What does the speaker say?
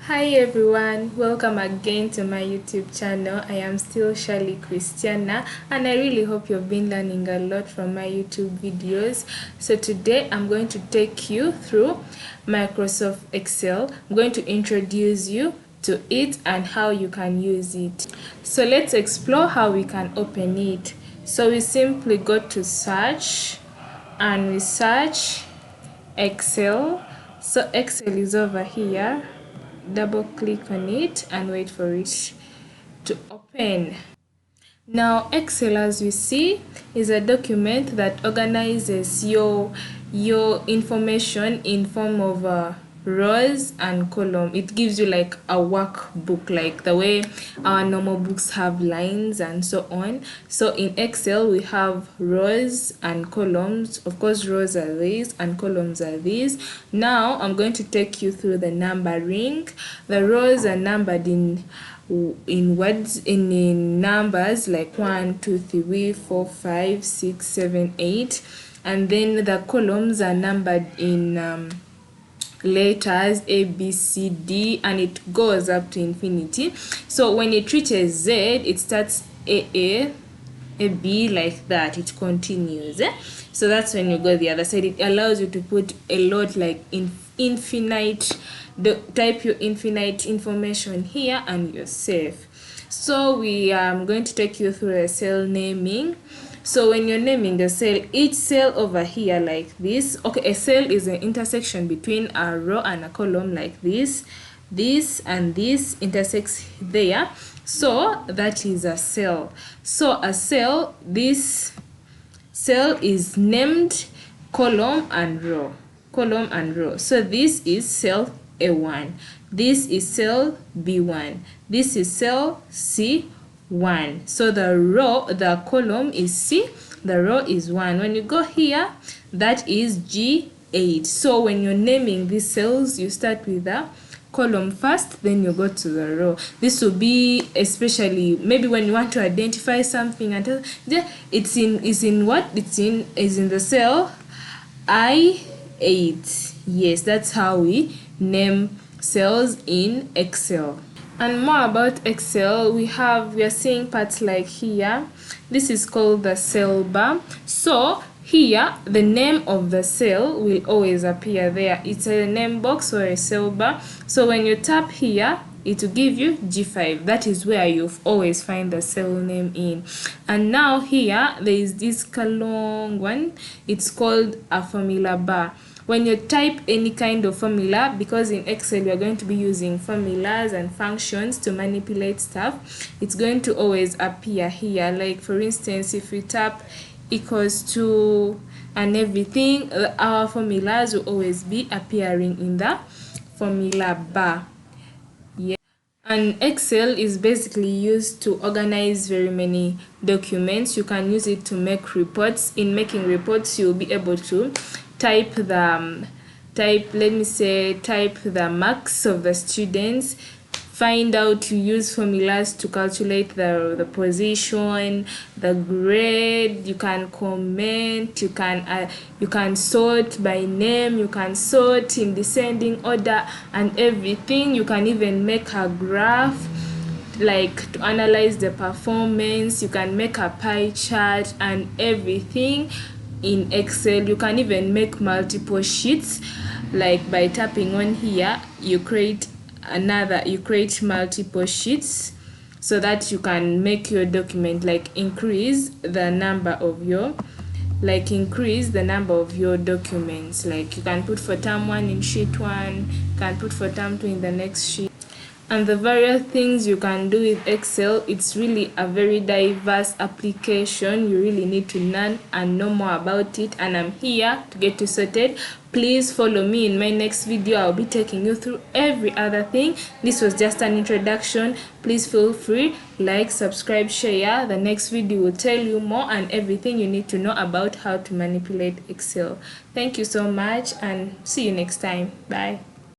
Hi everyone, welcome again to my YouTube channel. I am still Shirley Christiana and I really hope you've been learning a lot from my YouTube videos. So today I'm going to take you through Microsoft Excel. I'm going to introduce you to it and how you can use it. So let's explore how we can open it. So we simply go to search and we search Excel. So Excel is over here. Double click on it and wait for it to open. Now Excel, as we see, is a document that organizes your information in form of rows and column. It gives you like a workbook, like the way our normal books have lines and so on. So in Excel we have rows and columns. Of course, rows are these and columns are these. Now I'm going to take you through the numbering. The rows are numbered in words in numbers like 1 2 3 4 5 6 7 8, and then the columns are numbered in letters A, B, C, D, and it goes up to infinity. So when it reaches Z, it starts A, B, like that. It continues. So that's when you go the other side. It allows you to put a lot like infinite. Type your infinite information here and you're safe. So we are going to take you through a cell naming. So when you're naming the cell, each cell over here like this, okay, a cell is an intersection between a row and a column like this. This and this intersects there, so that is a cell. So a cell, this cell is named column and row, column and row. So this is cell A1, this is cell B1, this is cell C1. So the column is C, the row is 1. When you go here, that is G8. So when you're naming these cells, you start with the column first, then you go to the row. This will be especially maybe when you want to identify something and it's in the cell I8. Yes, that's how we name cells in Excel. And more about Excel, we are seeing parts like here. This is called the cell bar. So here the name of the cell will always appear there. It's a name box or a cell bar. So when you tap here, it will give you G5. That is where you always find the cell name in. And now here there is this long one. It's called a formula bar. When you type any kind of formula, because in Excel we are going to be using formulas and functions to manipulate stuff, it's going to always appear here. Like for instance, if we tap equals to and everything, our formulas will always be appearing in the formula bar. Yeah. And Excel is basically used to organize very many documents. You can use it to make reports. In making reports, you'll be able to type the marks of the students, find out to use formulas to calculate the position, the grade. You can comment, you can sort by name, you can sort in descending order and everything. You can even make a graph, like to analyze the performance. You can make a pie chart and everything in Excel. You can even make multiple sheets, like by tapping on here you create multiple sheets, so that you can make your document like increase the number of your documents. Like you can put for term 1 in sheet 1, you can put for term 2 in the next sheet. And the various things you can do with Excel, it's really a very diverse application. You really need to learn and know more about it, and I'm here to get you sorted. Please follow me in my next video. I'll be taking you through every other thing. This was just an introduction. Please feel free, like, subscribe, share. The next video will tell you more and everything you need to know about how to manipulate Excel. Thank you so much and see you next time. Bye.